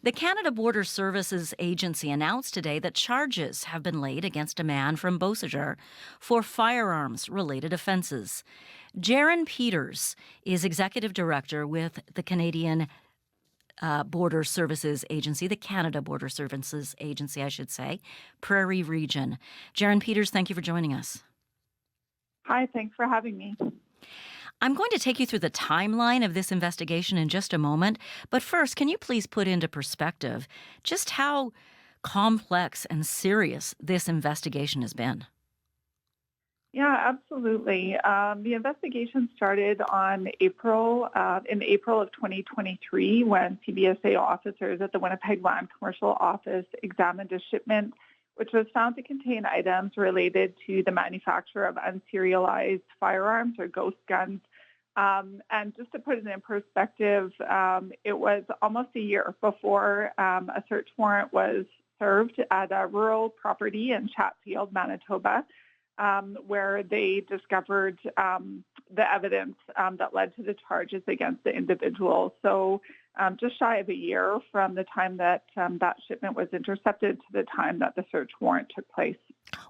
The Canada Border Services Agency announced today that charges have been laid against a man from Beausejour for firearms-related offences. Jaron Peters is Executive Director with the Canadian Border Services Agency, the Canada Border Services Agency, I should say, Prairie Region. Jaron Peters, thank you for joining us. Hi, thanks for having me. I'm going to take you through the timeline of this investigation in just a moment, but first, can you please put into perspective just how complex and serious this investigation has been? Yeah, absolutely. The investigation started in April of 2023 when CBSA officers at the Winnipeg Land Commercial Office examined a shipment which was found to contain items related to the manufacture of unserialized firearms or ghost guns. And just to put it in perspective, it was almost a year before a search warrant was served at a rural property in Chatfield, Manitoba, where they discovered the evidence that led to the charges against the individual. So just shy of a year from the time that that shipment was intercepted to the time that the search warrant took place.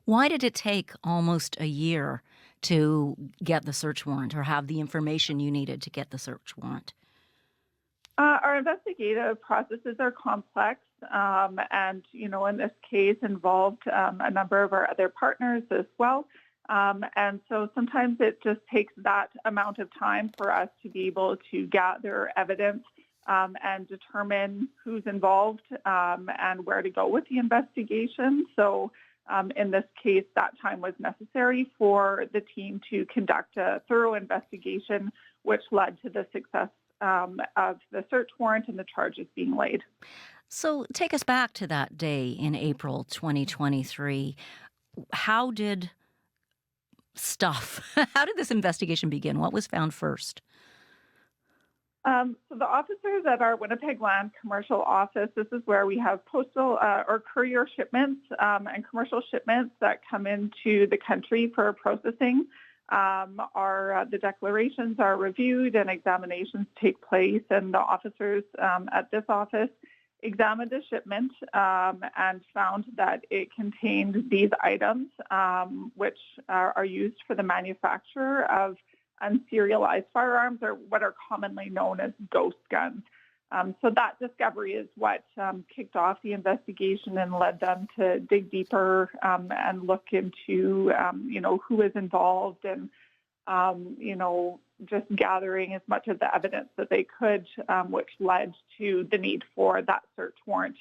Why did it take almost a year to get the search warrant or have the information you needed to get the search warrant? Our investigative processes are complex and, in this case involved a number of our other partners as well. And so sometimes it just takes that amount of time for us to be able to gather evidence and determine who's involved and where to go with the investigation. So in this case, that time was necessary for the team to conduct a thorough investigation, which led to the success of the search warrant and the charges being laid. So take us back to that day in April 2023. How did this investigation begin? What was found first? So the officers at our Winnipeg Land Commercial Office, this is where we have postal or courier shipments and commercial shipments that come into the country for processing. The declarations are reviewed and examinations take place, and the officers at this office examined the shipment and found that it contained these items, which are used for the manufacture of unserialized firearms, or what are commonly known as ghost guns. So that discovery is what kicked off the investigation and led them to dig deeper and look into, who is involved and, just gathering as much of the evidence that they could, which led to the need for that search warrant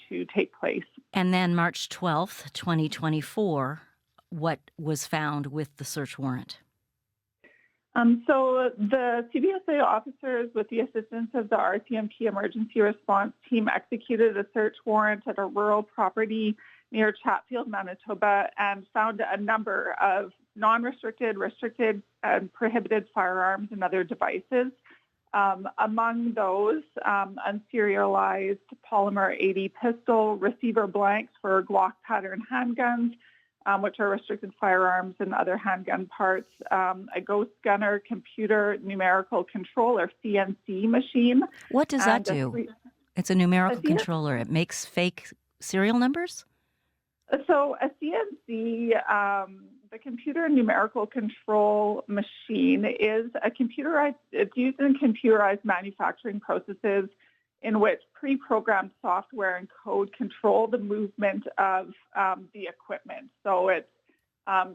to take place. And then March 12th, 2024, what was found with the search warrant? So the CBSA officers, with the assistance of the RCMP emergency response team, executed a search warrant at a rural property near Chatfield, Manitoba, and found a number of non-restricted, restricted, and prohibited firearms and other devices. Among those, unserialized polymer 80 pistol, receiver blanks for Glock pattern handguns, which are restricted firearms and other handgun parts, a ghost gunner computer numerical control or CNC machine. What does that do? It's a numerical controller. It makes fake serial numbers? So a CNC, the computer numerical control machine is it's used in computerized manufacturing processes in which pre-programmed software and code control the movement of the equipment. So it's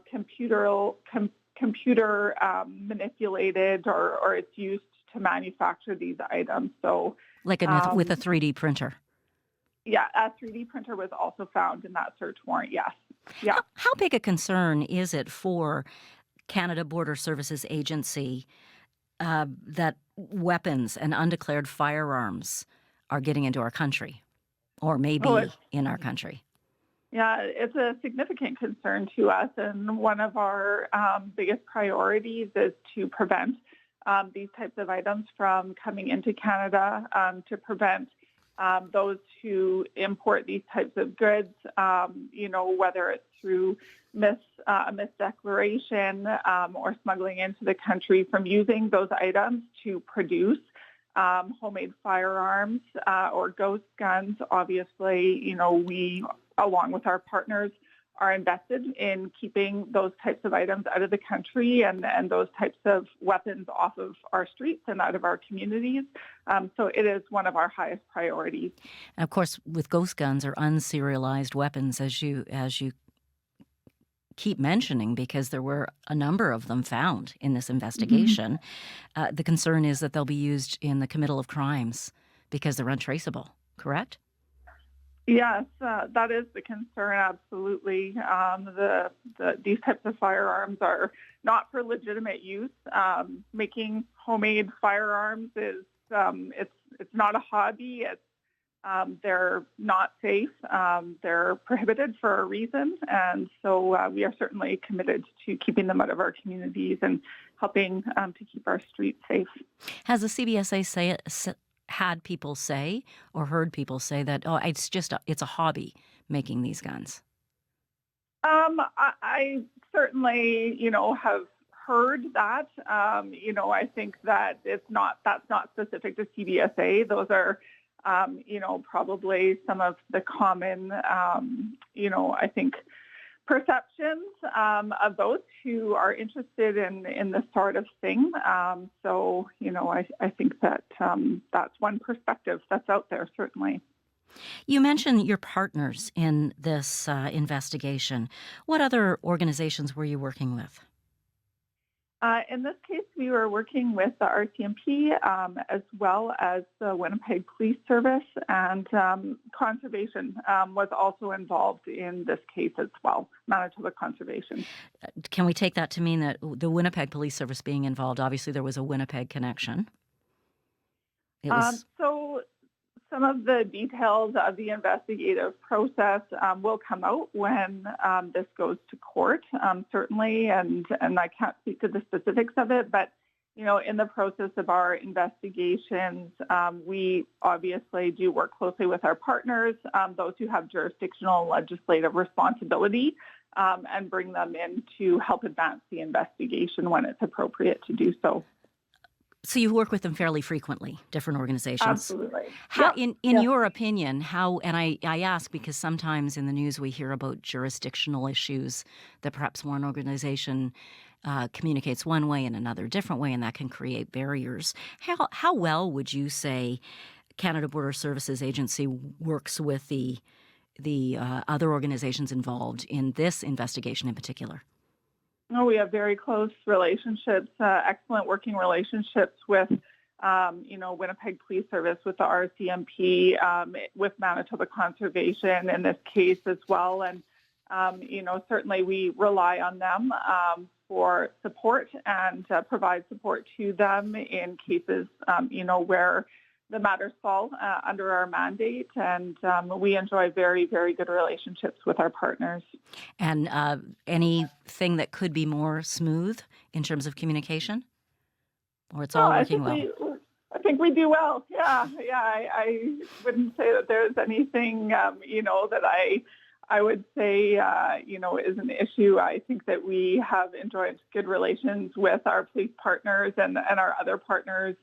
computer manipulated, or it's used to manufacture these items. So, like with a 3D printer. Yeah, a 3D printer was also found in that search warrant. Yes. Yeah. How big a concern is it for Canada Border Services Agency that weapons and undeclared firearms are getting into our country, or maybe in our country? Yeah, it's a significant concern to us, and one of our biggest priorities is to prevent these types of items from coming into Canada, to prevent those who import these types of goods, whether it's through a misdeclaration or smuggling into the country, from using those items to produce homemade firearms or ghost guns. Obviously, we, along with our partners, are invested in keeping those types of items out of the country and those types of weapons off of our streets and out of our communities. So it is one of our highest priorities. And of course, with ghost guns or unserialized weapons, as you keep mentioning, because there were a number of them found in this investigation, the concern is that they'll be used in the committal of crimes because they're untraceable, correct? Yes, that is the concern, absolutely. These types of firearms are not for legitimate use. Making homemade firearms is it's not a hobby. They're not safe. They're prohibited for a reason. And so we are certainly committed to keeping them out of our communities and helping to keep our streets safe. Has the CBSA had people say or heard people say that, oh, it's a hobby making these guns? I certainly, have heard that. I think that that's not specific to CBSA. Those are, probably some of the common, I think, perceptions of those who are interested in this sort of thing. So, I think that that's one perspective that's out there, certainly. You mentioned your partners in this investigation. What other organizations were you working with? In this case, we were working with the RCMP as well as the Winnipeg Police Service, and Conservation was also involved in this case as well, Manitoba Conservation. Can we take that to mean that the Winnipeg Police Service being involved, obviously there was a Winnipeg connection? So some of the details of the investigative process will come out when this goes to court, certainly, and I can't speak to the specifics of it, but, in the process of our investigations, we obviously do work closely with our partners, those who have jurisdictional and legislative responsibility, and bring them in to help advance the investigation when it's appropriate to do so. So you work with them fairly frequently, different organizations. Absolutely. In your opinion, how, and I ask because sometimes in the news we hear about jurisdictional issues that perhaps one organization communicates one way and another different way, and that can create barriers. How well would you say Canada Border Services Agency works with the other organizations involved in this investigation in particular? Oh, we have very close relationships, excellent working relationships with, Winnipeg Police Service, with the RCMP, with Manitoba Conservation in this case as well. And, certainly we rely on them for support and provide support to them in cases, where the matters fall under our mandate, and we enjoy very, very good relationships with our partners. And anything that could be more smooth in terms of communication? Or it's all working well? I think we do well. Yeah. I wouldn't say that there's anything, that I would say, is an issue. I think that we have enjoyed good relations with our police partners and our other partners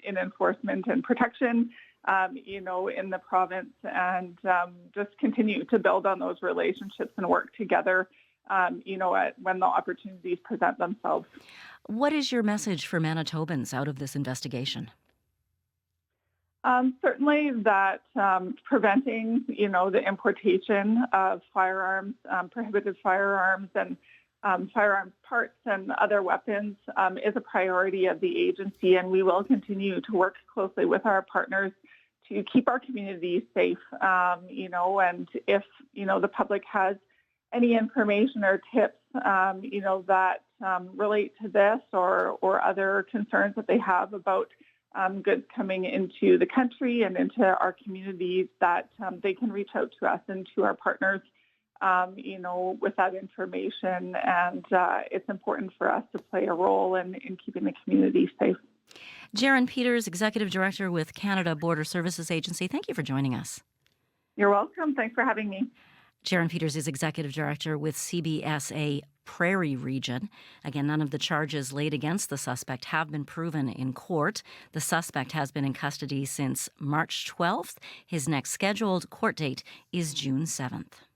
in enforcement and protection, in the province, and just continue to build on those relationships and work together, when the opportunities present themselves. What is your message for Manitobans out of this investigation? Certainly that preventing, the importation of firearms, prohibited firearms, and firearms parts and other weapons is a priority of the agency, and we will continue to work closely with our partners to keep our communities safe, and if, the public has any information or tips, that relate to this or other concerns that they have about goods coming into the country and into our communities, that they can reach out to us and to our partners, with that information. And it's important for us to play a role in keeping the community safe. Janet Peters, Executive Director with Canada Border Services Agency, thank you for joining us. You're welcome. Thanks for having me. Janet Peters is Executive Director with CBSA Prairie Region. Again, none of the charges laid against the suspect have been proven in court. The suspect has been in custody since March 12th. His next scheduled court date is June 7th.